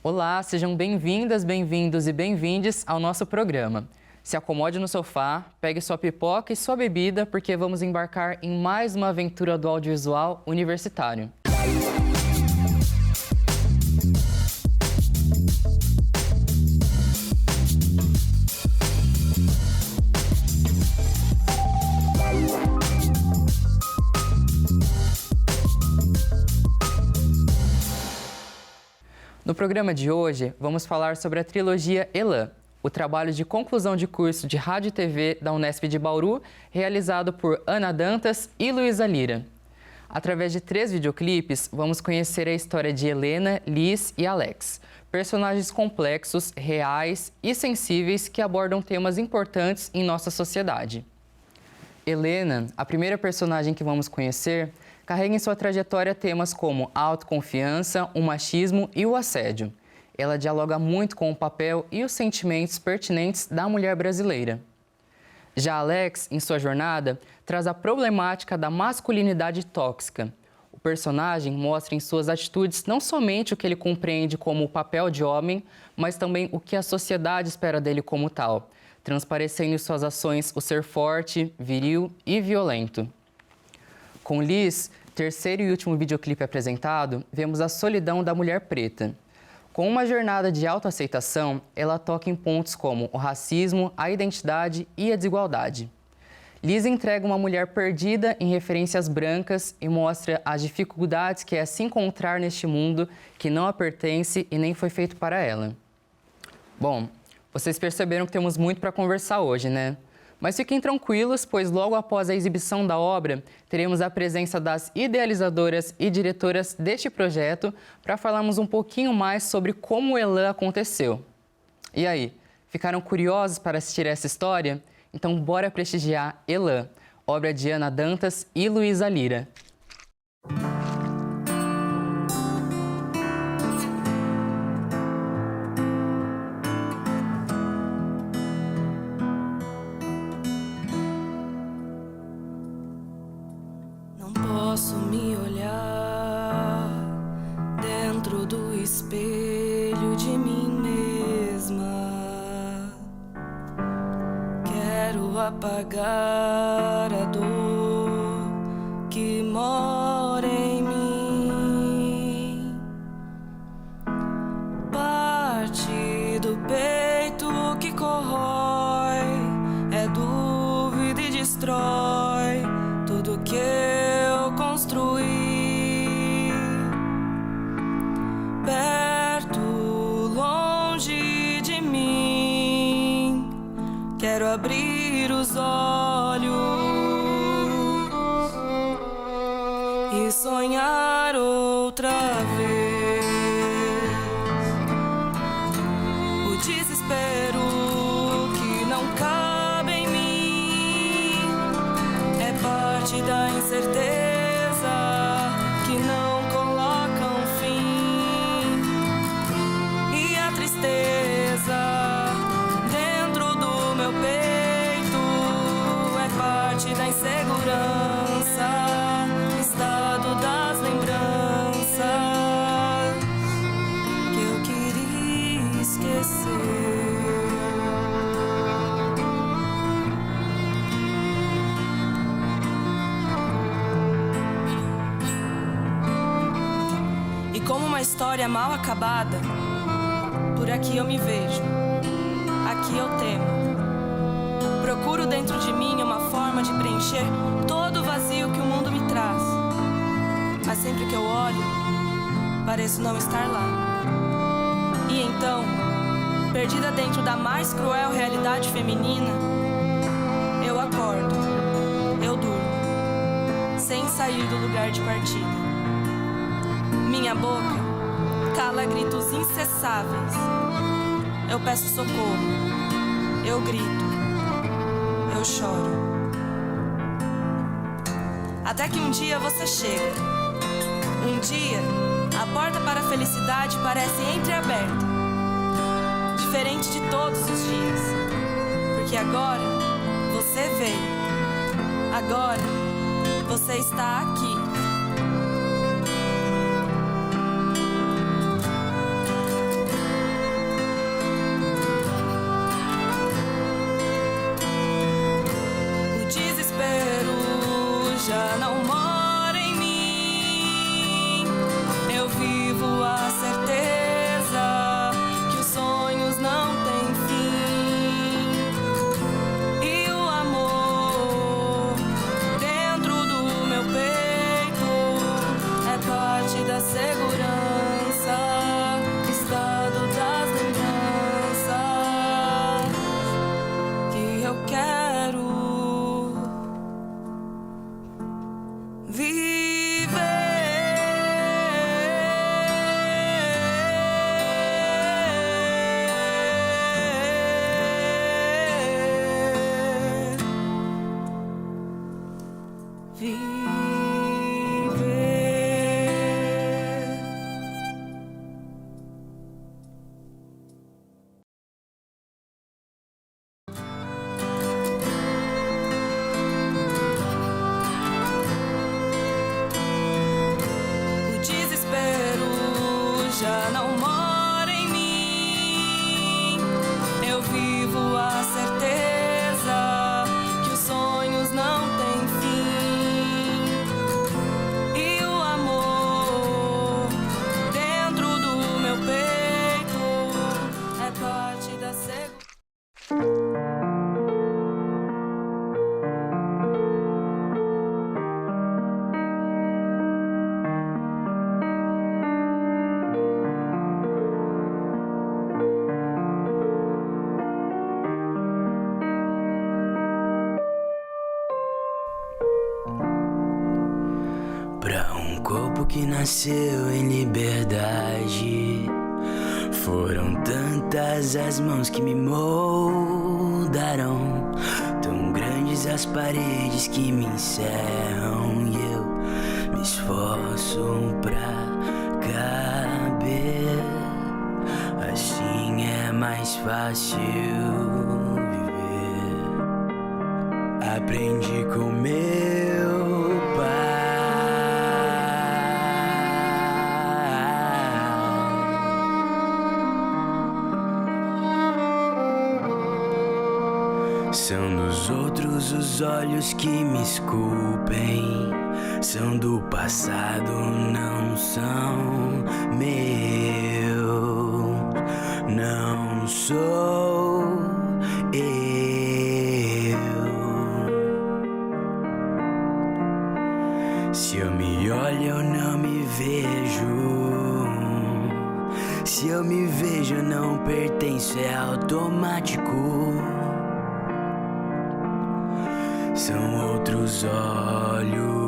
Olá, sejam bem-vindas, bem-vindos e bem-vindes ao nosso programa. Se acomode no sofá, pegue sua pipoca e sua bebida, porque vamos embarcar em mais uma aventura do audiovisual universitário. No programa de hoje, vamos falar sobre a trilogia Elan, o trabalho de conclusão de curso de Rádio e TV da Unesp de Bauru, realizado por Ana Dantas e Luísa Lira. Através de 3 videoclipes, vamos conhecer a história de Helena, Liz e Alex, personagens complexos, reais e sensíveis que abordam temas importantes em nossa sociedade. Helena, a primeira personagem que vamos conhecer, carrega em sua trajetória temas como a autoconfiança, o machismo e o assédio. Ela dialoga muito com o papel e os sentimentos pertinentes da mulher brasileira. Já Alex, em sua jornada, traz a problemática da masculinidade tóxica. O personagem mostra em suas atitudes não somente o que ele compreende como o papel de homem, mas também o que a sociedade espera dele como tal, transparecendo em suas ações o ser forte, viril e violento. Com Liz, terceiro e último videoclipe apresentado, vemos a solidão da mulher preta. Com uma jornada de autoaceitação, ela toca em pontos como o racismo, a identidade e a desigualdade. Liz entrega uma mulher perdida em referências brancas e mostra as dificuldades que é se encontrar neste mundo que não a pertence e nem foi feito para ela. Bom, vocês perceberam que temos muito para conversar hoje, né? Mas fiquem tranquilos, pois logo após a exibição da obra, teremos a presença das idealizadoras e diretoras deste projeto para falarmos um pouquinho mais sobre como o Elan aconteceu. E aí, ficaram curiosos para assistir essa história? Então bora prestigiar Elan, obra de Ana Dantas e Luísa Lira. Posso me olhar dentro do espelho de mim mesma. Quero apagar a dor que mora em mim. Parte do peito que corrói é dúvida e destrói tudo que eu construí. Perto, longe de mim, quero abrir os olhos e sonhar outra vez. O desespero que não cabe em mim é parte da incerteza que não coloca um fim. E a tristeza dentro do meu peito é parte da insegurança, estado das lembranças que eu queria esquecer. Como uma história mal acabada, por aqui eu me vejo, aqui eu temo. Procuro dentro de mim uma forma de preencher todo o vazio que o mundo me traz. Mas sempre que eu olho, pareço não estar lá. E então, perdida dentro da mais cruel realidade feminina, eu acordo, eu durmo, sem sair do lugar de partida. Minha boca cala gritos incessáveis. Eu peço socorro, eu grito, eu choro. Até que um dia você chega. Um dia, a porta para a felicidade parece entreaberta, diferente de todos os dias. Porque agora você veio, agora você está aqui. já não mora em mim. Eu vivo a certeza que os sonhos não têm fim. E o amor dentro do meu peito é parte da segurança. Pra um corpo que nasceu em liberdade, foram tantas as mãos que me moldaram, tão grandes as paredes que me encerram, e eu me esforço pra caber. Assim é mais fácil viver. Aprendi com meu pai. São dos outros os olhos que me esculpem, são do passado, não são meus, não sou eu. Se eu me olho, eu não me vejo. Se eu me vejo, eu não pertenço, é automático. São outros olhos.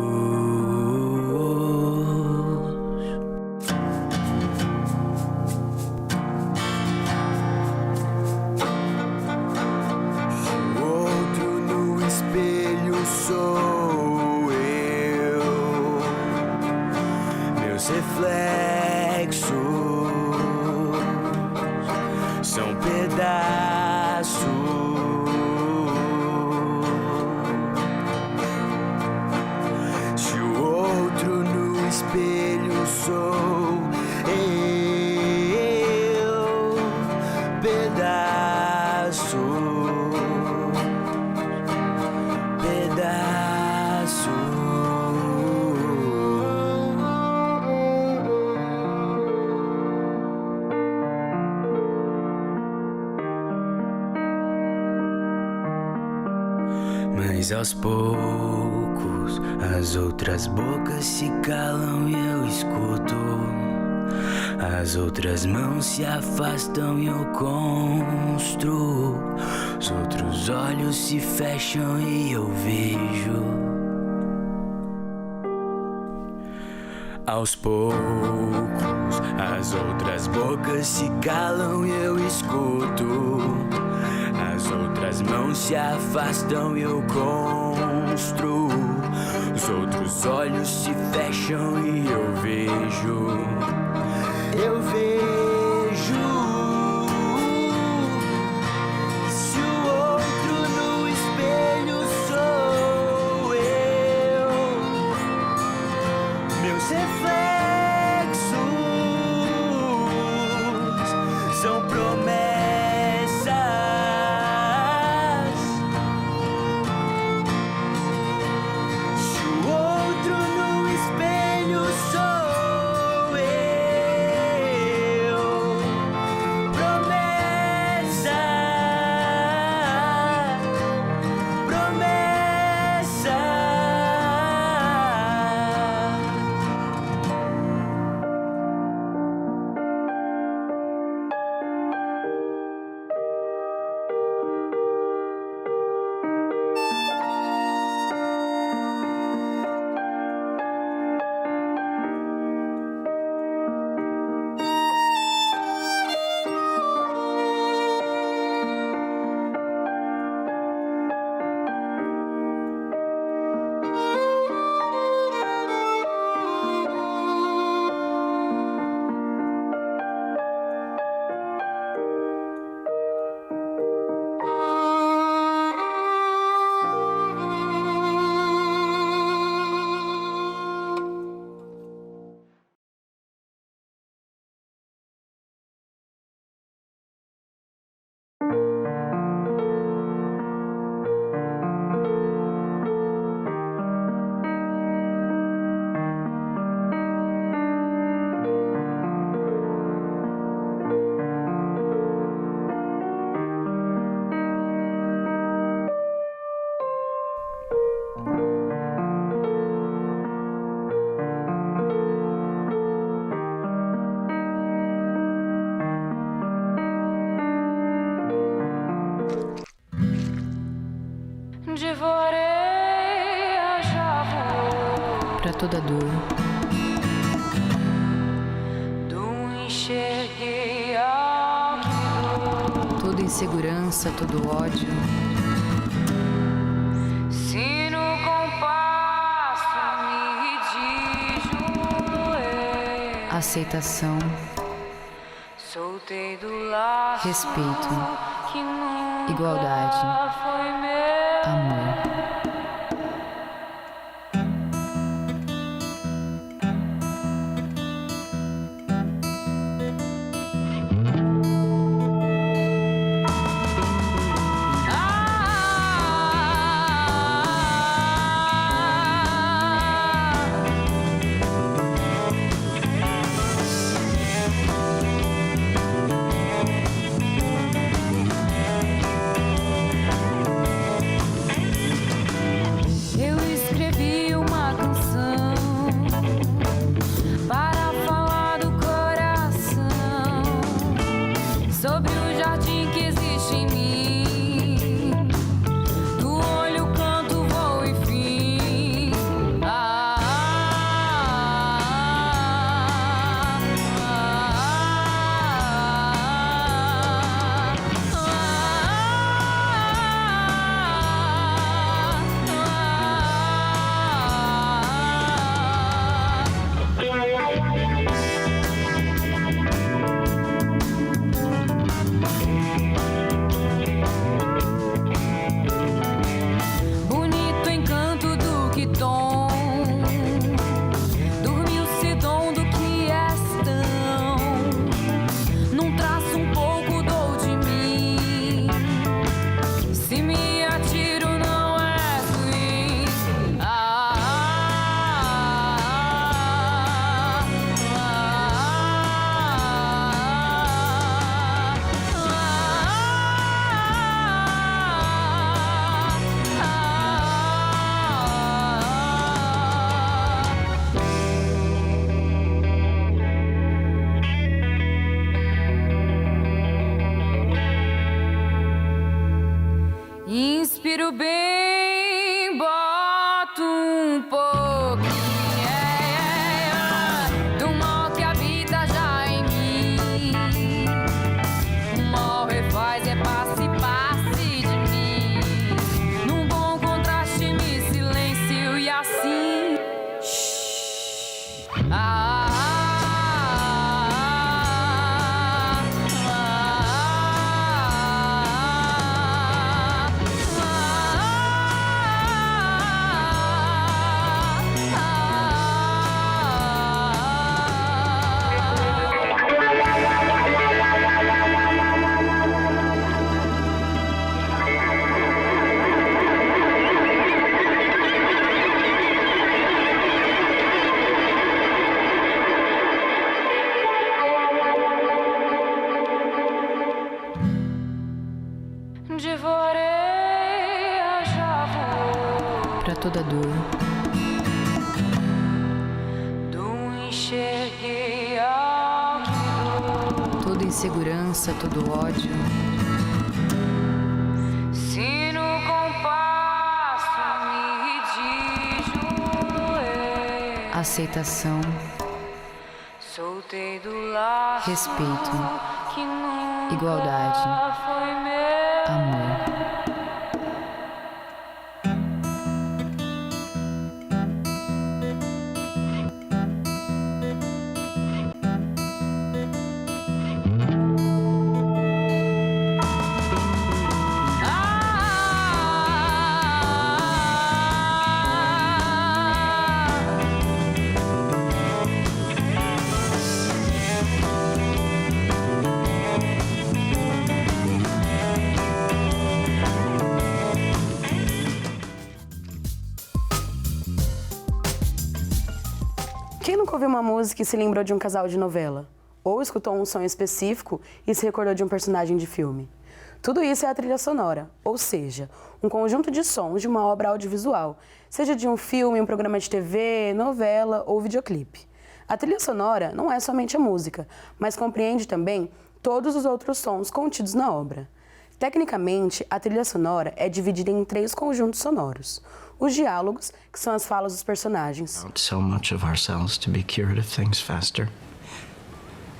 O outro no espelho sou eu. Meus reflexos são pedaços. Espelho sou eu, pedaço, pedaço. Mas aos poucos as outras bocas se calam e eu escuto. As outras mãos se afastam e eu construo. Os outros olhos se fecham e eu vejo. Aos poucos as outras bocas se calam e eu escuto. As outras mãos se afastam e eu construo. Os outros olhos se fecham e eu vejo. Eu vejo. Se o outro no espelho sou eu, meus reflexos são promessas. toda dor, toda insegurança, todo ódio, Se no compasso me diz aceitação, soltei do laço respeito, que nunca igualdade, foi meu. amor. Eu escrevi uma canção para falar do coração, sobre o jardim que existe em mim. Do olho canto, vou e fim. Bonito encanto do que tom, dormiu-se dom do que és tão. Num traço um pouco dou de mim, se me atiro não é ruim. Inspiro bem, boto um pouquinho do mal que habita já em mim. O mal refaz, passe de mim. Num bom contraste me silencio e assim. De voreia já vou, Pra toda dor, do enxerguei ao que dou. toda insegurança, todo ódio, Se no compasso me diz aceitação, soltei do laço respeito, que nunca igualdade, foi meu. amor. Quem nunca ouviu uma música e se lembrou de um casal de novela? Ou escutou um som específico e se recordou de um personagem de filme? Tudo isso é a trilha sonora, ou seja, um conjunto de sons de uma obra audiovisual, seja de um filme, um programa de TV, novela ou videoclipe. A trilha sonora não é somente a música, mas compreende também todos os outros sons contidos na obra. Tecnicamente, a trilha sonora é dividida em 3 conjuntos sonoros. os diálogos, que são as falas dos personagens. So much of ourselves to be cured of things faster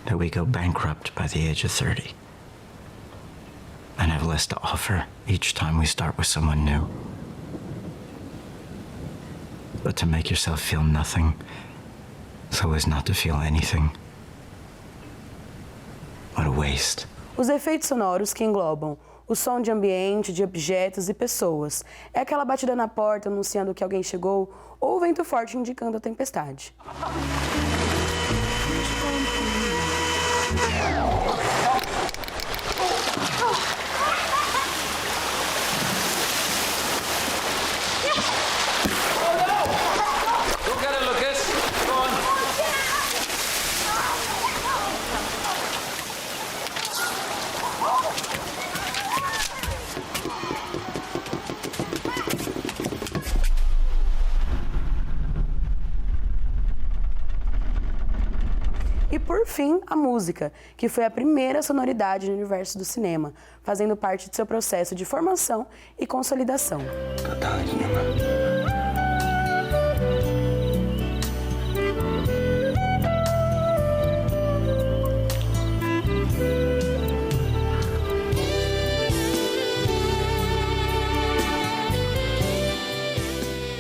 that we go bankrupt by the age of 30 and have less to offer each time we start with someone new. But to make yourself feel nothing so as not to feel anything. What a waste. Os efeitos sonoros que englobam o som de ambiente, de objetos e pessoas. É aquela batida na porta anunciando que alguém chegou ou o vento forte indicando a tempestade. E por fim, a música, que foi a primeira sonoridade no universo do cinema, fazendo parte de seu processo de formação e consolidação.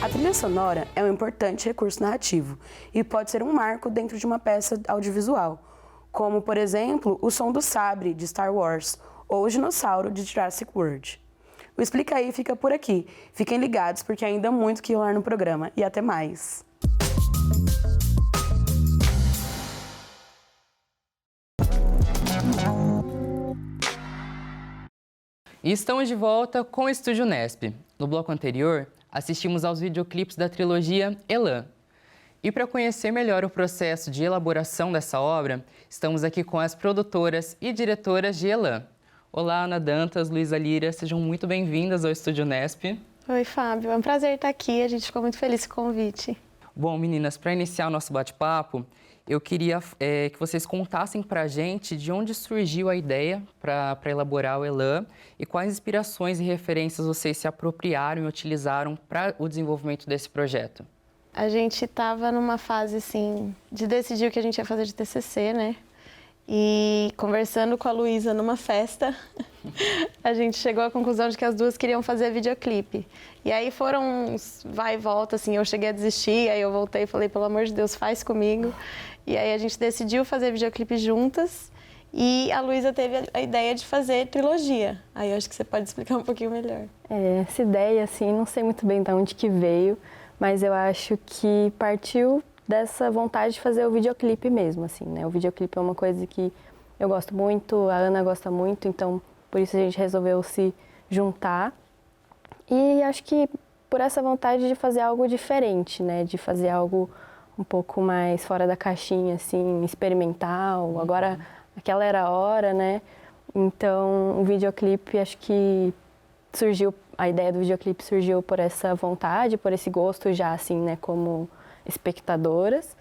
A trilha sonora é um importante recurso narrativo e pode ser um marco dentro de uma peça audiovisual, como, por exemplo, o som do sabre, de Star Wars, ou o dinossauro, de Jurassic World. O Explica Aí fica por aqui. Fiquem ligados, porque ainda há muito que rolar no programa. E até mais! E estamos de volta com o Estúdio Nesp. No bloco anterior, assistimos aos videoclipes da trilogia Elan. E para conhecer melhor o processo de elaboração dessa obra, estamos aqui com as produtoras e diretoras de Elan. Olá, Ana Dantas, Luísa Lira, sejam muito bem-vindas ao Estúdio Nesp. Oi, Fábio, é um prazer estar aqui, a gente ficou muito feliz com o convite. Bom, meninas, para iniciar o nosso bate-papo, eu queria que vocês contassem para a gente de onde surgiu a ideia para elaborar o Elan e quais inspirações e referências vocês se apropriaram e utilizaram para o desenvolvimento desse projeto. A gente estava numa fase, assim, de decidir o que a gente ia fazer de TCC, né? E conversando com a Luísa numa festa, a gente chegou à conclusão de que as duas queriam fazer videoclipe. E aí foram uns vai e volta, assim, eu cheguei a desistir, aí eu voltei e falei, pelo amor de Deus, faz comigo. E aí a gente decidiu fazer videoclipe juntas e a Luísa teve a ideia de fazer trilogia. Aí eu acho que você pode explicar um pouquinho melhor. Essa ideia, assim, não sei muito bem de onde que veio, mas eu acho que partiu dessa vontade de fazer o videoclipe mesmo, assim, né? O videoclipe é uma coisa que eu gosto muito, a Ana gosta muito, então por isso a gente resolveu se juntar. E acho que por essa vontade de fazer algo diferente, né? De fazer algo um pouco mais fora da caixinha, assim, experimental. Agora, aquela era a hora, né? Então, o videoclipe, acho que surgiu, a ideia do videoclipe surgiu por essa vontade, por esse gosto já, assim, né? Como espectadoras.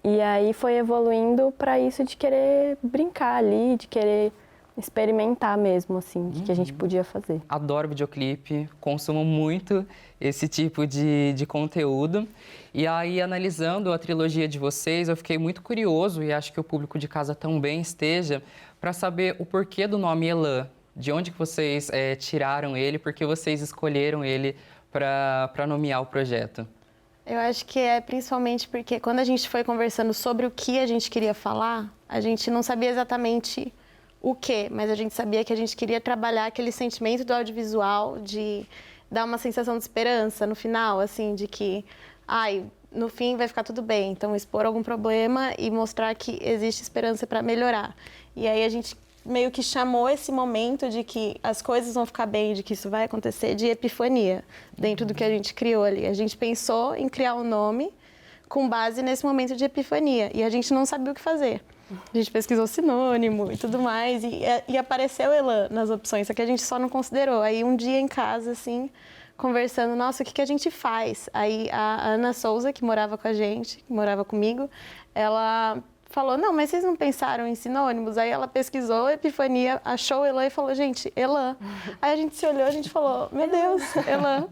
E aí foi evoluindo para isso de querer brincar ali, de querer experimentar mesmo, assim, o que a gente podia fazer. Adoro videoclipe, consumo muito esse tipo de conteúdo. E aí, analisando a trilogia de vocês, eu fiquei muito curioso, e acho que o público de casa também esteja, para saber o porquê do nome Elan. De onde que vocês tiraram ele, por que vocês escolheram ele para nomear o projeto? Eu acho que é principalmente porque quando a gente foi conversando sobre o que a gente queria falar, a gente não sabia exatamente o quê, mas a gente sabia que a gente queria trabalhar aquele sentimento do audiovisual, de dar uma sensação de esperança no final, assim, de que, no fim vai ficar tudo bem. Então, expor algum problema e mostrar que existe esperança para melhorar. E aí a gente meio que chamou esse momento de que as coisas vão ficar bem, de que isso vai acontecer, de epifania, dentro do que a gente criou ali. A gente pensou em criar um nome com base nesse momento de epifania, e a gente não sabia o que fazer. A gente pesquisou sinônimo e tudo mais, e apareceu Elan nas opções, só que a gente só não considerou. Aí um dia em casa, assim, conversando, nossa, o que a gente faz? Aí a Ana Souza, que morava com a gente, que morava comigo, ela falou, não, mas vocês não pensaram em sinônimos? Aí ela pesquisou, Epifania, achou Elan e falou, gente, Elan. Aí a gente se olhou, a gente falou, meu Deus, Elan.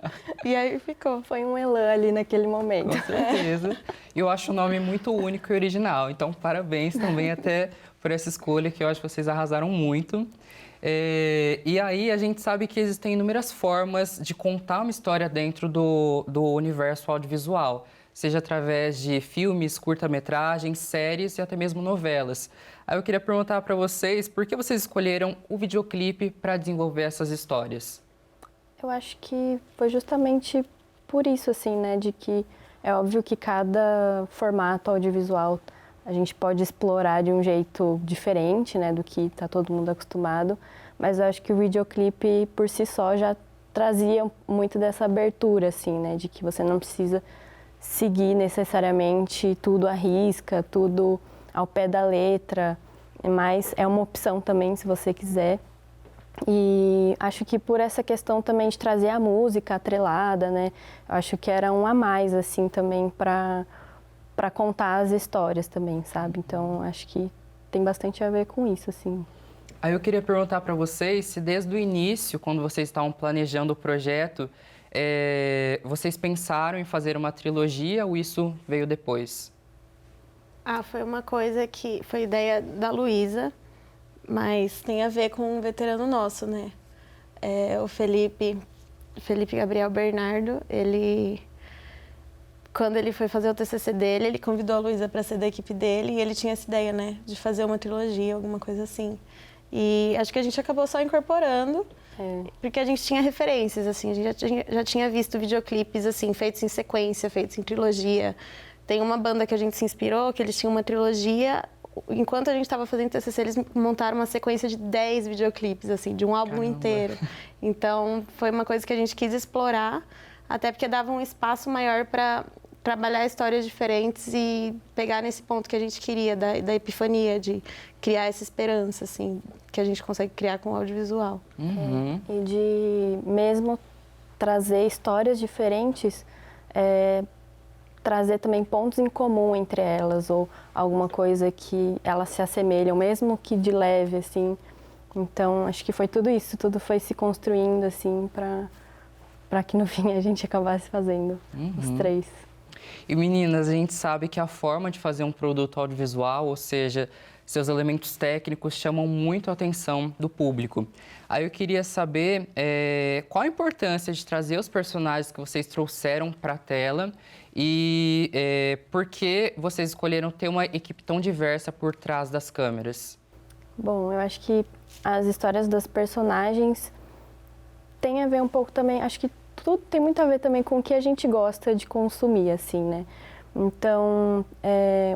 E aí ficou. Foi um Elan ali naquele momento. Com certeza. Eu acho o nome muito único e original. Então, parabéns também até por essa escolha, que eu acho que vocês arrasaram muito. E aí, a gente sabe que existem inúmeras formas de contar uma história dentro do universo audiovisual, seja através de filmes, curta-metragens, séries e até mesmo novelas. Aí eu queria perguntar para vocês, por que vocês escolheram o videoclipe para desenvolver essas histórias? Eu acho que foi justamente por isso, assim, né, de que é óbvio que cada formato audiovisual a gente pode explorar de um jeito diferente, né, do que está todo mundo acostumado, mas eu acho que o videoclipe por si só já trazia muito dessa abertura, assim, né, de que você não precisa seguir necessariamente tudo à risca, tudo ao pé da letra, mas é uma opção também se você quiser. E acho que por essa questão também de trazer a música atrelada, né, eu acho que era um a mais, assim, também para contar as histórias também, sabe? Então acho que tem bastante a ver com isso, assim. Aí eu queria perguntar para vocês se desde o início, quando vocês estavam planejando o projeto, vocês pensaram em fazer uma trilogia ou isso veio depois? Foi uma coisa que foi ideia da Luísa, mas tem a ver com um veterano nosso, né? O Felipe Gabriel Bernardo, quando ele foi fazer o TCC dele, ele convidou a Luísa para ser da equipe dele e ele tinha essa ideia, né, de fazer uma trilogia, alguma coisa assim. E acho que a gente acabou só incorporando, porque a gente tinha referências, assim, a gente já tinha visto videoclipes, assim, feitos em sequência, feitos em trilogia. Tem uma banda que a gente se inspirou, que eles tinham uma trilogia. Enquanto a gente estava fazendo TCC, eles montaram uma sequência de 10 videoclipes, assim, de um álbum inteiro. Então, foi uma coisa que a gente quis explorar, até porque dava um espaço maior para trabalhar histórias diferentes e pegar nesse ponto que a gente queria, da epifania, de criar essa esperança, assim, que a gente consegue criar com o audiovisual. Uhum. E de mesmo trazer histórias diferentes, trazer também pontos em comum entre elas, ou alguma coisa que elas se assemelham, mesmo que de leve, assim. Então, acho que foi tudo isso, tudo foi se construindo, assim, para que no fim a gente acabasse fazendo os três. E meninas, a gente sabe que a forma de fazer um produto audiovisual, ou seja, seus elementos técnicos, chamam muito a atenção do público. Aí eu queria saber qual a importância de trazer os personagens que vocês trouxeram para a tela e por que vocês escolheram ter uma equipe tão diversa por trás das câmeras? Bom, eu acho que as histórias das personagens têm a ver um pouco também, acho que tudo tem muito a ver também com o que a gente gosta de consumir, assim, né? Então,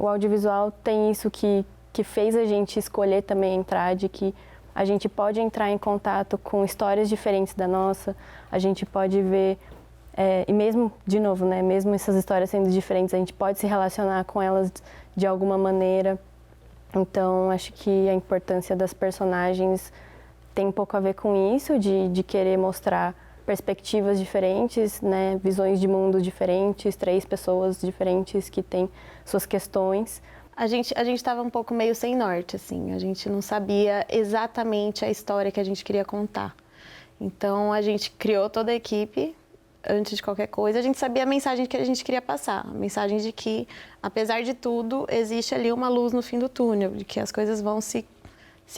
o audiovisual tem isso que fez a gente escolher também entrar, de que a gente pode entrar em contato com histórias diferentes da nossa, a gente pode ver, e mesmo, de novo, né, mesmo essas histórias sendo diferentes, a gente pode se relacionar com elas de alguma maneira. Então, acho que a importância das personagens tem um pouco a ver com isso, de querer mostrar perspectivas diferentes, né, visões de mundo diferentes, 3 pessoas diferentes que têm suas questões. A gente estava um pouco meio sem norte, assim, a gente não sabia exatamente a história que a gente queria contar. Então, a gente criou toda a equipe, antes de qualquer coisa, a gente sabia a mensagem que a gente queria passar, a mensagem de que, apesar de tudo, existe ali uma luz no fim do túnel, de que as coisas vão se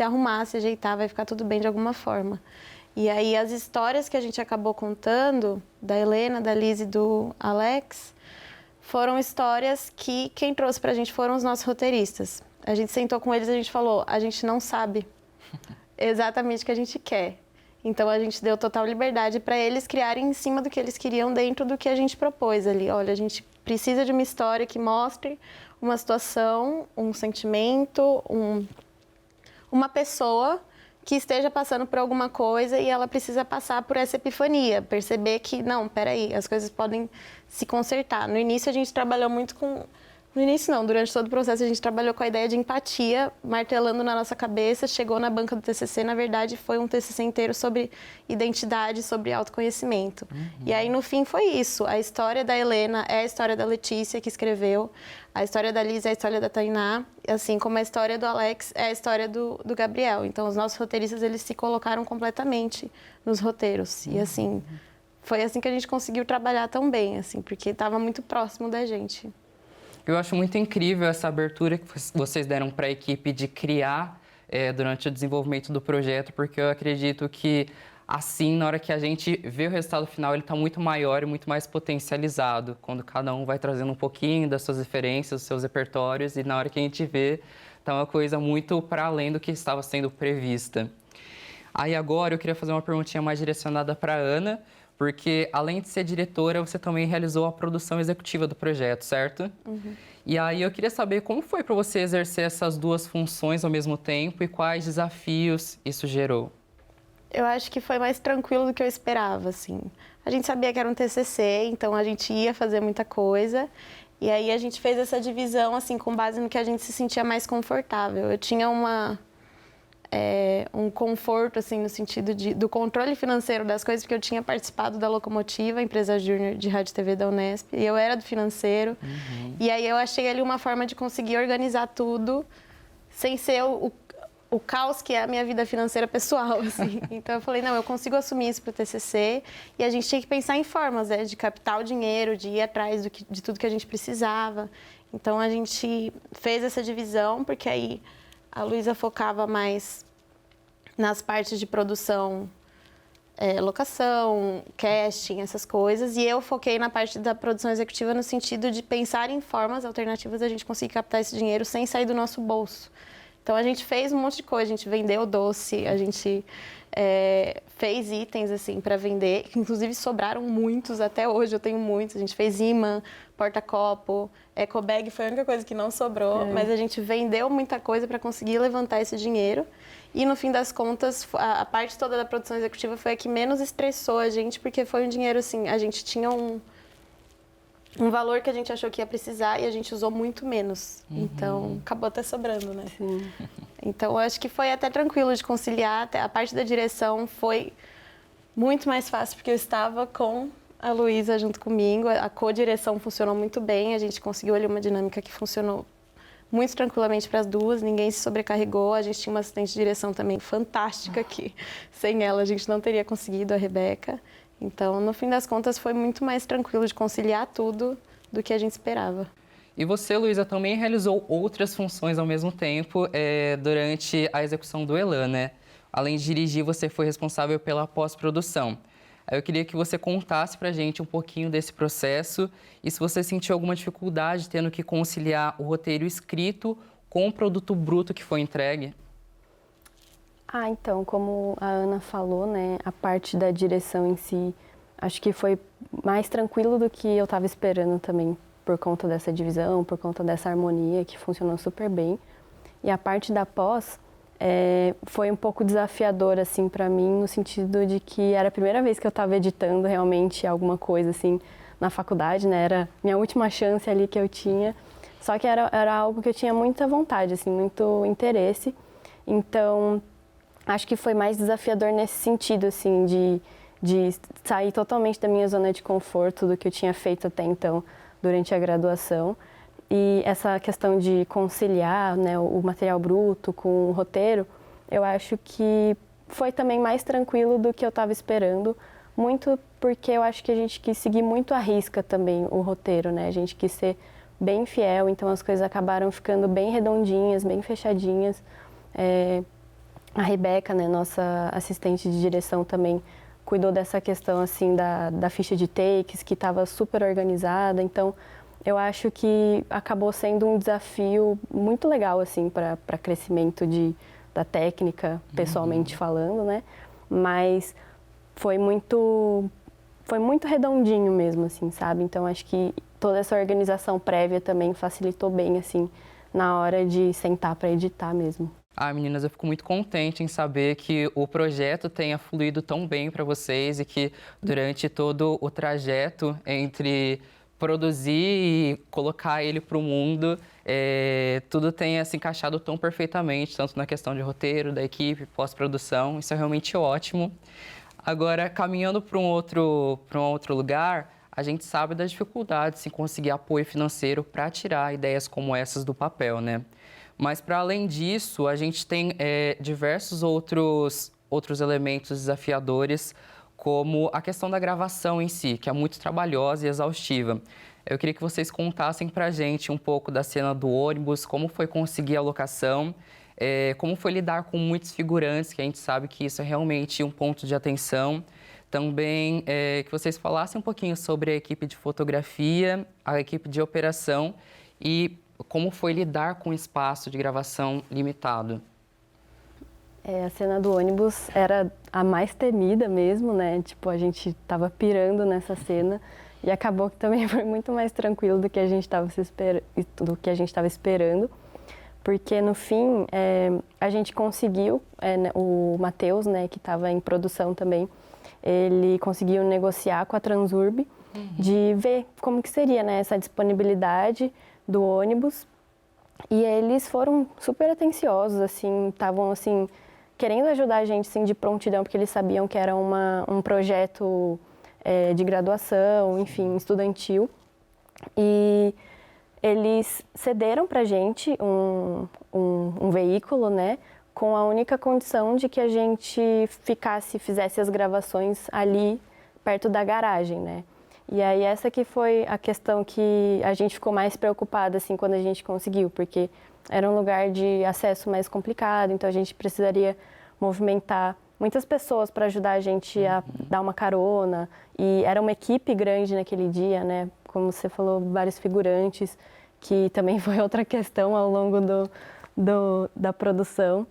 arrumar, se ajeitar, vai ficar tudo bem de alguma forma. E aí, as histórias que a gente acabou contando, da Helena, da Liz e do Alex, foram histórias que quem trouxe pra gente foram os nossos roteiristas. A gente sentou com eles e a gente falou, a gente não sabe exatamente o que a gente quer. Então, a gente deu total liberdade para eles criarem em cima do que eles queriam dentro do que a gente propôs ali. Olha, a gente precisa de uma história que mostre uma situação, um sentimento, uma pessoa que esteja passando por alguma coisa e ela precisa passar por essa epifania, perceber que, não, peraí, as coisas podem se consertar. No início, a gente trabalhou muito com No início não, durante todo o processo a gente trabalhou com a ideia de empatia, martelando na nossa cabeça, chegou na banca do TCC, na verdade foi um TCC inteiro sobre identidade, sobre autoconhecimento. E aí no fim foi isso, a história da Helena é a história da Letícia que escreveu, a história da Liz é a história da Tainá, assim como a história do Alex é a história do Gabriel. Então os nossos roteiristas, eles se colocaram completamente nos roteiros e assim, foi assim que a gente conseguiu trabalhar tão bem, assim, porque estava muito próximo da gente. Eu acho muito incrível essa abertura que vocês deram para a equipe de criar durante o desenvolvimento do projeto, porque eu acredito que, assim, na hora que a gente vê o resultado final, ele está muito maior e muito mais potencializado, quando cada um vai trazendo um pouquinho das suas referências, dos seus repertórios, e na hora que a gente vê, está uma coisa muito para além do que estava sendo prevista. Aí agora eu queria fazer uma perguntinha mais direcionada para a Ana, porque além de ser diretora, você também realizou a produção executiva do projeto, certo? E aí eu queria saber como foi para você exercer essas duas funções ao mesmo tempo e quais desafios isso gerou. Eu acho que foi mais tranquilo do que eu esperava, assim. A gente sabia que era um TCC, então a gente ia fazer muita coisa. E aí a gente fez essa divisão, assim, com base no que a gente se sentia mais confortável. Eu tinha um conforto, assim, no sentido do controle financeiro das coisas, porque eu tinha participado da Locomotiva, empresa júnior de rádio e TV da Unesp, e eu era do financeiro. E aí eu achei ali uma forma de conseguir organizar tudo sem ser o caos que é a minha vida financeira pessoal, assim. Então eu falei, não, eu consigo assumir isso para o TCC, e a gente tinha que pensar em formas, né, de captar o dinheiro, de ir atrás de tudo que a gente precisava. Então a gente fez essa divisão, porque aí a Luísa focava mais nas partes de produção, locação, casting, essas coisas. E eu foquei na parte da produção executiva no sentido de pensar em formas alternativas da gente conseguir captar esse dinheiro sem sair do nosso bolso. Então, a gente fez um monte de coisa. A gente vendeu doce, a gente fez itens, assim, para vender. Que, inclusive, sobraram muitos. Até hoje eu tenho muitos. A gente fez imã, porta-copo, ecobag foi a única coisa que não sobrou. Mas a gente vendeu muita coisa para conseguir levantar esse dinheiro. E, no fim das contas, a parte toda da produção executiva foi a que menos estressou a gente, porque foi um dinheiro, assim, a gente tinha um valor que a gente achou que ia precisar e a gente usou muito menos. Então, acabou até sobrando, né? Sim. Então, eu acho que foi até tranquilo de conciliar. A parte da direção foi muito mais fácil, porque eu estava com a Luísa junto comigo. A co-direção funcionou muito bem. A gente conseguiu ali uma dinâmica que funcionou muito tranquilamente para as duas, ninguém se sobrecarregou. A gente tinha uma assistente de direção também fantástica, que sem ela a gente não teria conseguido, a Rebeca. Então, no fim das contas, foi muito mais tranquilo de conciliar tudo do que a gente esperava. E você, Luísa, também realizou outras funções ao mesmo tempo durante a execução do Elan, né? Além de dirigir, você foi responsável pela pós-produção. Eu queria que você contasse pra gente um pouquinho desse processo e se você sentiu alguma dificuldade tendo que conciliar o roteiro escrito com o produto bruto que foi entregue. Então, como a Ana falou, né, a parte da direção em si, acho que foi mais tranquilo do que eu estava esperando também, por conta dessa divisão, por conta dessa harmonia que funcionou super bem. E a parte da pós foi um pouco desafiador, assim, para mim, no sentido de que era a primeira vez que eu estava editando realmente alguma coisa, assim, na faculdade, né, era minha última chance ali que eu tinha. Só que era algo que eu tinha muita vontade, assim, muito interesse. Então, acho que foi mais desafiador nesse sentido, assim, de sair totalmente da minha zona de conforto do que eu tinha feito até então durante a graduação. E essa questão de conciliar, né, o material bruto com o roteiro, eu acho que foi também mais tranquilo do que eu estava esperando, muito porque eu acho que a gente quis seguir muito à risca também o roteiro, né? A gente quis ser bem fiel, então as coisas acabaram ficando bem redondinhas, bem fechadinhas. A Rebeca, né, nossa assistente de direção, também cuidou dessa questão assim da ficha de takes, que estava super organizada. Então, eu acho que acabou sendo um desafio muito legal assim para crescimento da técnica, pessoalmente falando, né? Mas foi muito redondinho mesmo, assim, sabe? Então, acho que toda essa organização prévia também facilitou bem, assim, na hora de sentar para editar mesmo. Meninas, eu fico muito contente em saber que o projeto tenha fluído tão bem para vocês e que durante todo o trajeto entre produzir e colocar ele para o mundo, tudo tenha se encaixado tão perfeitamente, tanto na questão de roteiro, da equipe, pós-produção. Isso é realmente ótimo. Agora, caminhando para um outro lugar, a gente sabe das dificuldades em conseguir apoio financeiro para tirar ideias como essas do papel, né? Mas, para além disso, a gente tem diversos outros elementos desafiadores, como a questão da gravação em si, que é muito trabalhosa e exaustiva. Eu queria que vocês contassem para a gente um pouco da cena do ônibus, como foi conseguir a locação, como foi lidar com muitos figurantes, que a gente sabe que isso é realmente um ponto de atenção. Também que vocês falassem um pouquinho sobre a equipe de fotografia, a equipe de operação e como foi lidar com o espaço de gravação limitado. A cena do ônibus era a mais temida mesmo, né? Tipo, a gente tava pirando nessa cena e acabou que também foi muito mais tranquilo do que a gente estava esperando, porque no fim a gente conseguiu, o Matheus, né, que estava em produção também, ele conseguiu negociar com a Transurb de ver como que seria, né, essa disponibilidade do ônibus, e eles foram super atenciosos, assim, estavam assim querendo ajudar a gente, sim, de prontidão, porque eles sabiam que era um projeto de graduação, enfim, estudantil. E eles cederam para a gente um veículo, né, com a única condição de que a gente fizesse as gravações ali perto da garagem, né. E aí essa que foi a questão que a gente ficou mais preocupada, assim, quando a gente conseguiu, porque era um lugar de acesso mais complicado, então a gente precisaria movimentar muitas pessoas para ajudar a gente a dar uma carona. E era uma equipe grande naquele dia, né? Como você falou, vários figurantes, que também foi outra questão ao longo da produção.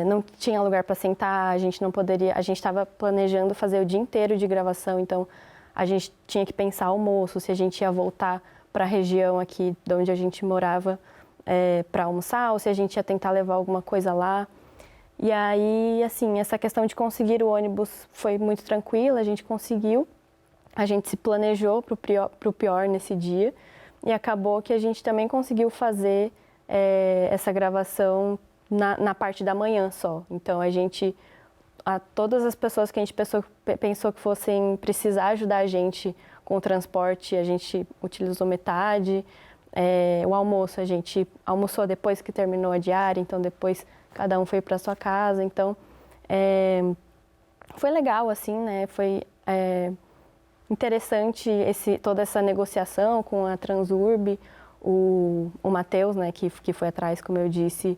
Não tinha lugar para sentar, a gente não poderia... A gente estava planejando fazer o dia inteiro de gravação, então a gente tinha que pensar almoço, se a gente ia voltar para a região aqui de onde a gente morava para almoçar, ou se a gente ia tentar levar alguma coisa lá. E aí, assim, essa questão de conseguir o ônibus foi muito tranquila, a gente conseguiu, a gente se planejou para o pior nesse dia e acabou que a gente também conseguiu fazer essa gravação na parte da manhã só. Então, todas as pessoas que a gente pensou que fossem precisar ajudar a gente com o transporte, a gente utilizou metade. O almoço, a gente almoçou depois que terminou a diária, então depois cada um foi para sua casa. Então, foi legal, assim, né? Foi interessante toda essa negociação com a Transurb. O Matheus, né, que foi atrás, como eu disse,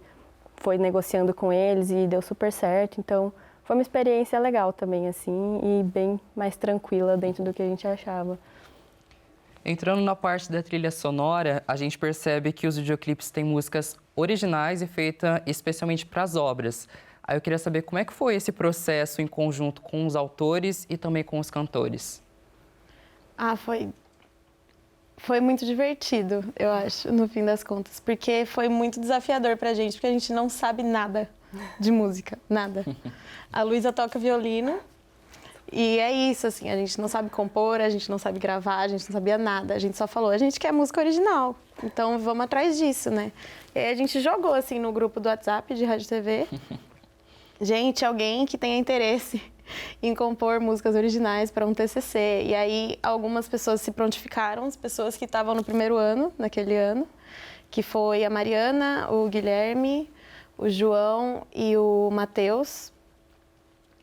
foi negociando com eles e deu super certo. Então, foi uma experiência legal também, assim, e bem mais tranquila dentro do que a gente achava. Entrando na parte da trilha sonora, a gente percebe que os videoclipes têm músicas originais e feitas especialmente para as obras. Aí eu queria saber como é que foi esse processo em conjunto com os autores e também com os cantores. Foi muito divertido, eu acho, no fim das contas, porque foi muito desafiador pra gente, porque a gente não sabe nada de música, nada. A Luísa toca violino e é isso, assim, a gente não sabe compor, a gente não sabe gravar, a gente não sabia nada, a gente só falou, a gente quer música original, então vamos atrás disso, né? E aí a gente jogou, assim, no grupo do WhatsApp de Rádio TV, gente, alguém que tenha interesse em compor músicas originais para um TCC. E aí algumas pessoas se prontificaram, as pessoas que estavam no primeiro ano, naquele ano, que foi a Mariana, o Guilherme, o João e o Matheus.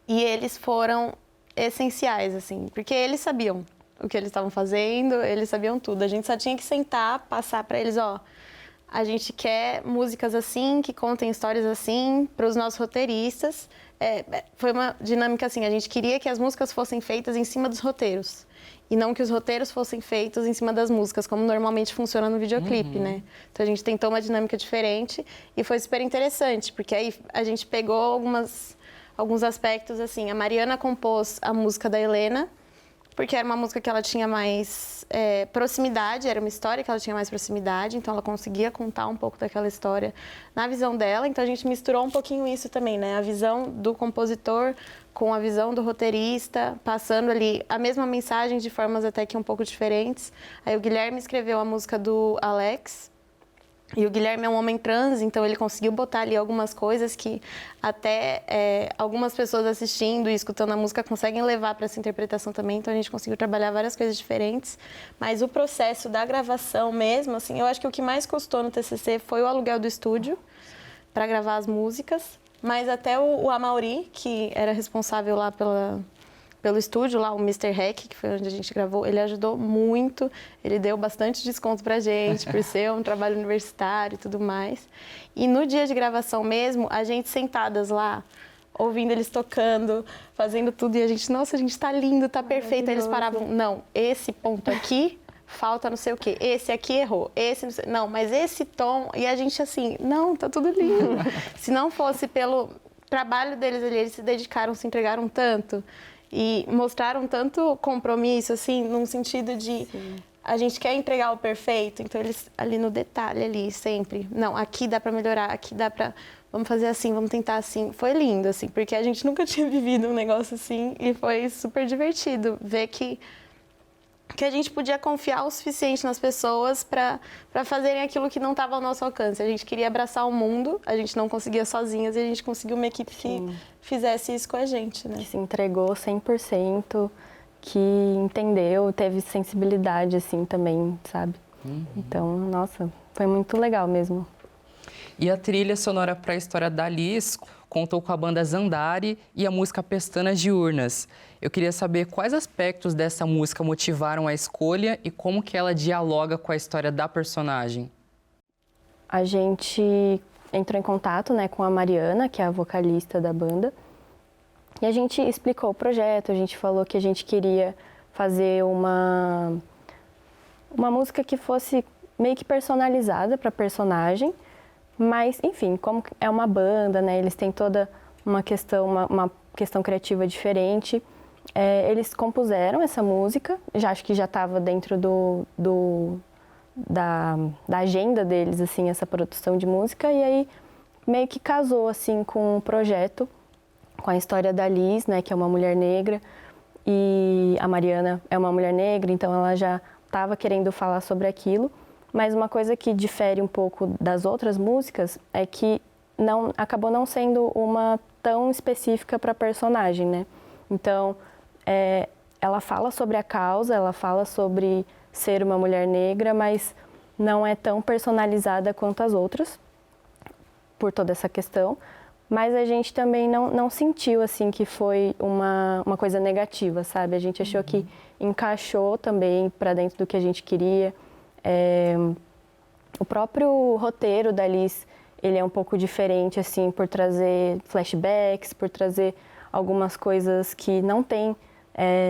E eles foram essenciais, assim, porque eles sabiam o que eles estavam fazendo, eles sabiam tudo. A gente só tinha que sentar, passar para eles, a gente quer músicas assim, que contem histórias assim, para os nossos roteiristas. Foi uma dinâmica assim, a gente queria que as músicas fossem feitas em cima dos roteiros e não que os roteiros fossem feitos em cima das músicas, como normalmente funciona no videoclipe, né? Então a gente tentou uma dinâmica diferente e foi super interessante, porque aí a gente pegou alguns aspectos assim, a Mariana compôs a música da Helena porque era uma música que ela tinha mais proximidade, era uma história que ela tinha mais proximidade, então ela conseguia contar um pouco daquela história na visão dela. Então a gente misturou um pouquinho isso também, né? A visão do compositor com a visão do roteirista, passando ali a mesma mensagem de formas até que um pouco diferentes. Aí o Guilherme escreveu a música do Alex, e o Guilherme é um homem trans, então ele conseguiu botar ali algumas coisas que até algumas pessoas assistindo e escutando a música conseguem levar para essa interpretação também. Então a gente conseguiu trabalhar várias coisas diferentes. Mas o processo da gravação mesmo, assim, eu acho que o que mais custou no TCC foi o aluguel do estúdio para gravar as músicas. Mas até o Amaury, que era responsável lá pelo estúdio, lá o Mr. Hack, que foi onde a gente gravou, ele ajudou muito, ele deu bastante desconto pra gente, por ser um trabalho universitário e tudo mais. E no dia de gravação mesmo, a gente sentadas lá, ouvindo eles tocando, fazendo tudo, e a gente, nossa, a gente tá lindo, tá perfeito. Aí eles paravam, não, esse ponto aqui falta não sei o quê, esse aqui errou, esse não sei, não, mas esse tom, e a gente assim, não, tá tudo lindo. Se não fosse pelo trabalho deles ali, eles se dedicaram, se entregaram tanto, e mostraram tanto compromisso, assim, num sentido de Sim. A gente quer entregar o perfeito, então eles ali no detalhe, ali, sempre. Não, aqui dá pra melhorar, aqui dá pra... Vamos fazer assim, vamos tentar assim. Foi lindo, assim, porque a gente nunca tinha vivido um negócio assim e foi super divertido ver que a gente podia confiar o suficiente nas pessoas para fazerem aquilo que não estava ao nosso alcance. A gente queria abraçar o mundo, a gente não conseguia sozinhas e a gente conseguiu uma equipe que fizesse isso com a gente, né? Que se entregou 100%, que entendeu, teve sensibilidade, assim, também, sabe? Então, nossa, foi muito legal mesmo. E a trilha sonora para a história da Liz contou com a banda Zandari e a música Pestanas Diurnas. Eu queria saber quais aspectos dessa música motivaram a escolha e como que ela dialoga com a história da personagem. A gente entrou em contato, né, com a Mariana, que é a vocalista da banda, e a gente explicou o projeto, a gente falou que a gente queria fazer uma música que fosse meio que personalizada para a personagem, mas, enfim, como é uma banda, né, eles têm toda uma questão criativa diferente. Eles compuseram essa música, acho que já estava dentro da agenda deles, assim, essa produção de música, e aí meio que casou, assim, com o projeto, com a história da Liz, né, que é uma mulher negra, e a Mariana é uma mulher negra, então ela já estava querendo falar sobre aquilo. Mas uma coisa que difere um pouco das outras músicas é que acabou não sendo uma tão específica para a personagem, né? Então, ela fala sobre a causa, ela fala sobre ser uma mulher negra, mas não é tão personalizada quanto as outras, por toda essa questão. Mas a gente também não sentiu, assim, que foi uma coisa negativa, sabe? A gente achou que encaixou também para dentro do que a gente queria. O próprio roteiro da Liz, ele é um pouco diferente, assim, por trazer flashbacks, por trazer algumas coisas que não tem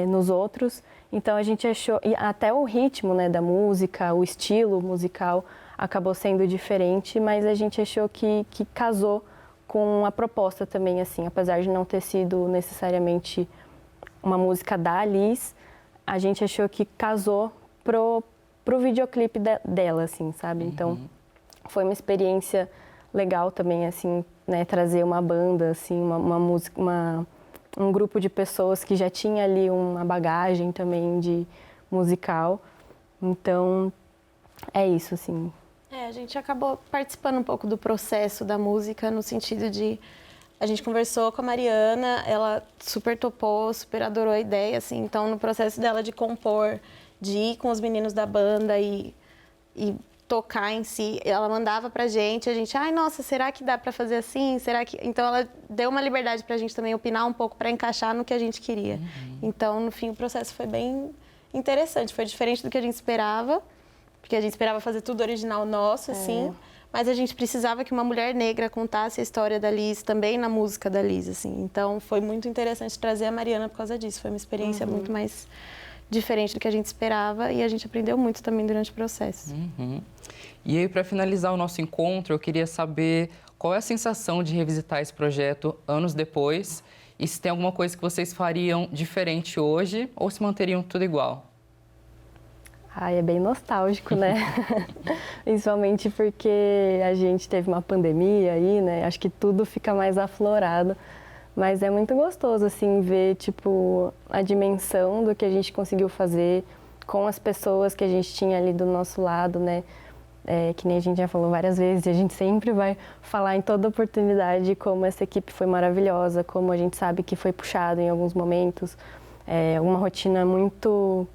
nos outros. Então a gente achou, e até o ritmo, né, da música, o estilo musical acabou sendo diferente, mas a gente achou que casou com a proposta também, assim, apesar de não ter sido necessariamente uma música da Liz, a gente achou que casou pro videoclipe dela, assim, sabe? Então, foi uma experiência legal também, assim, né? Trazer uma banda, assim, uma música, um grupo de pessoas que já tinha ali uma bagagem também de musical. Então, é isso, assim. A gente acabou participando um pouco do processo da música, no sentido de... A gente conversou com a Mariana, ela super topou, super adorou a ideia, assim. Então, no processo dela de compor, de ir com os meninos da banda e tocar em si, ela mandava pra gente, a gente, ai, nossa, será que dá pra fazer assim? Será que... Então, ela deu uma liberdade pra gente também opinar um pouco pra encaixar no que a gente queria. Então, no fim, o processo foi bem interessante, foi diferente do que a gente esperava, porque a gente esperava fazer tudo original nosso, assim, mas a gente precisava que uma mulher negra contasse a história da Liz também na música da Liz, assim. Então, foi muito interessante trazer a Mariana por causa disso, foi uma experiência muito mais diferente do que a gente esperava e a gente aprendeu muito também durante o processo. E aí, para finalizar o nosso encontro, eu queria saber qual é a sensação de revisitar esse projeto anos depois e se tem alguma coisa que vocês fariam diferente hoje ou se manteriam tudo igual. Ai, é bem nostálgico, né? Principalmente porque a gente teve uma pandemia aí, né? Acho que tudo fica mais aflorado. Mas é muito gostoso, assim, ver, tipo, a dimensão do que a gente conseguiu fazer com as pessoas que a gente tinha ali do nosso lado, né? Que nem a gente já falou várias vezes, e a gente sempre vai falar em toda oportunidade como essa equipe foi maravilhosa, como a gente sabe que foi puxado em alguns momentos. Uma rotina muito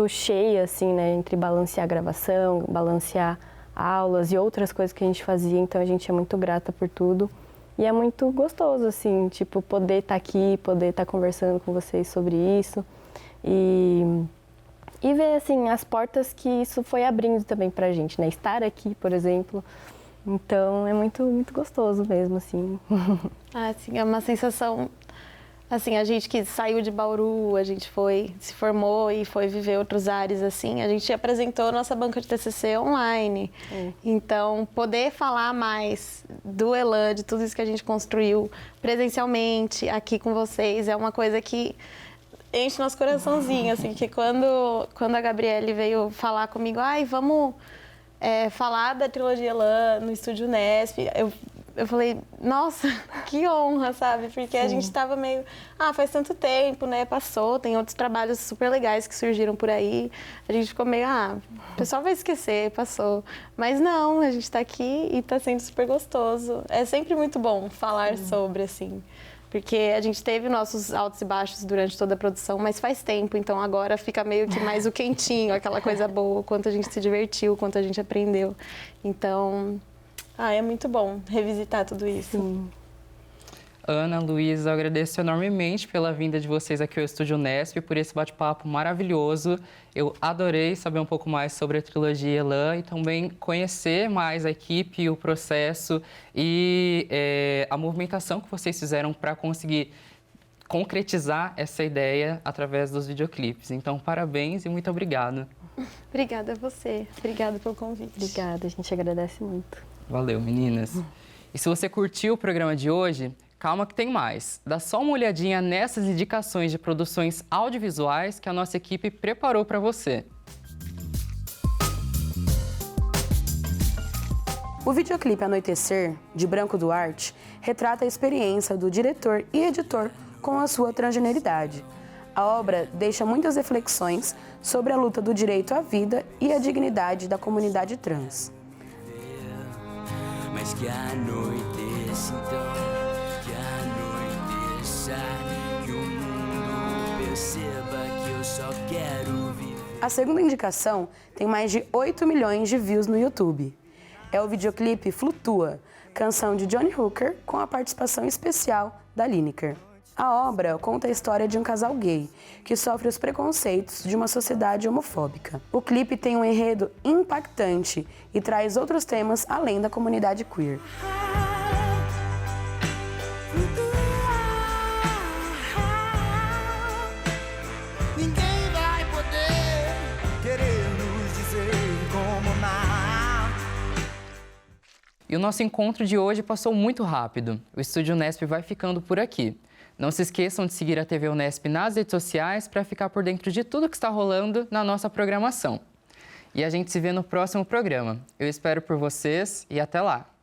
cheia, assim, né? Entre balancear a gravação, balancear aulas e outras coisas que a gente fazia. Então, a gente é muito grata por tudo. E é muito gostoso, assim, tipo, poder estar aqui, poder estar conversando com vocês sobre isso. E ver, assim, as portas que isso foi abrindo também pra gente, né? Estar aqui, por exemplo. Então, é muito gostoso mesmo, assim. Assim, é uma sensação... Assim, a gente que saiu de Bauru, a gente se formou e foi viver outros ares, assim, a gente apresentou nossa banca de TCC online. Então, poder falar mais do Elan, de tudo isso que a gente construiu presencialmente aqui com vocês, é uma coisa que enche nosso coraçãozinho, assim, que quando a Gabriele veio falar comigo, vamos falar da trilogia Elan no Estúdio Unesp, eu falei, nossa, que honra, sabe? Porque a gente estava meio, faz tanto tempo, né? Passou, tem outros trabalhos super legais que surgiram por aí. A gente ficou meio, o pessoal vai esquecer, passou. Mas não, a gente está aqui e está sendo super gostoso. É sempre muito bom falar sobre, assim. Porque a gente teve nossos altos e baixos durante toda a produção, mas faz tempo, então agora fica meio que mais o quentinho, aquela coisa boa, quanto a gente se divertiu, quanto a gente aprendeu. Então... é muito bom revisitar tudo isso. Sim. Ana, Luísa, eu agradeço enormemente pela vinda de vocês aqui ao Estúdio Unesp, por esse bate-papo maravilhoso. Eu adorei saber um pouco mais sobre a trilogia Elan e também conhecer mais a equipe, o processo e a movimentação que vocês fizeram para conseguir concretizar essa ideia através dos videoclipes. Então, parabéns e muito obrigado. Obrigada a você. Obrigada pelo convite. Obrigada, a gente agradece muito. Valeu, meninas. E se você curtiu o programa de hoje, calma que tem mais. Dá só uma olhadinha nessas indicações de produções audiovisuais que a nossa equipe preparou para você. O videoclipe Anoitecer, de Branco Duarte, retrata a experiência do diretor e editor com a sua transgeneridade. A obra deixa muitas reflexões sobre a luta do direito à vida e a dignidade da comunidade trans. Mas que anoiteça então, que anoiteça, que o mundo perceba que eu só quero viver. A segunda indicação tem mais de 8 milhões de views no YouTube. É o videoclipe Flutua, canção de Johnny Hooker com a participação especial da Lineker. A obra conta a história de um casal gay que sofre os preconceitos de uma sociedade homofóbica. O clipe tem um enredo impactante e traz outros temas além da comunidade queer. Ninguém vai poder querer nos dizer como amar. E o nosso encontro de hoje passou muito rápido. O Estúdio Unesp vai ficando por aqui. Não se esqueçam de seguir a TV Unesp nas redes sociais para ficar por dentro de tudo que está rolando na nossa programação. E a gente se vê no próximo programa. Eu espero por vocês e até lá!